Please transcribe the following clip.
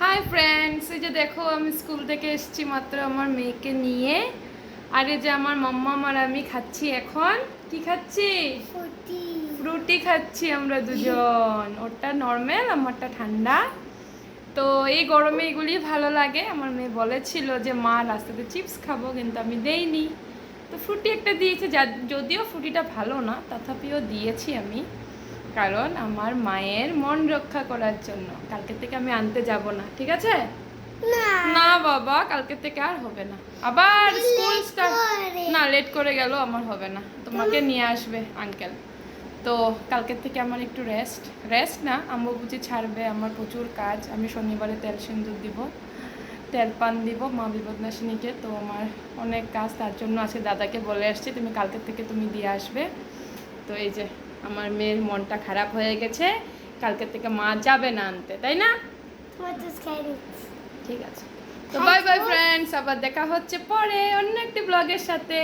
Hi friends, এই যে দেখো আমি স্কুল থেকে এসেছি মাত্র আমার মেয়েকে নিয়ে। আর এই যে আমার মাম্মা আর আমি খাচ্ছি এখন। কি খাচ্ছি? ফ্রুটি খাচ্ছি আমরা দুজন। ওরটা নর্মাল, আমারটা ঠান্ডা। তো এই গরমে এগুলি ভালো লাগে। আমার মেয়ে বলেছিল যে মা রাস্তাতে চিপস খাবো, কিন্তু আমি দেইনি। তো ফ্রুটি একটা দিয়েছে, যদিও ফ্রুটিটা ভালো না, তথাপিও দিয়েছি আমি, কারণ আমার মায়ের মন রক্ষা করার জন্য। কালকে থেকে আমি আনতে যাব না, ঠিক আছে? না বাবা, কালকে থেকে আর হবে না। আবার স্কুল স্টার্ট। না, লেট করে গেল, আমার হবে না। তোমাকে নিয়ে আসবে আঙ্কেল। তো কালকে থেকে আমার একটু রেস্ট না, আম্বুবুচি ছাড়বে, আমার প্রচুর কাজ। আমি শনিবারে তেল সিন্দুর দিব, তেল পান দিব মা বিপদনাশিনীকে। তো আমার অনেক কাজ, তার জন্য আজকে দাদাকে বলে আসছি তুমি কালকে থেকে তুমি দিয়ে আসবে। তো এই যে আমার মেয়ের মনটা খারাপ হয়ে গেছে, কালকে থেকে মা যাবে না আনতে, তাই না? ঠিক আছে, তো বাই বাই ফ্রেন্ডস, আবার দেখা হচ্ছে পরে অন্য একটি ব্লগের সাথে।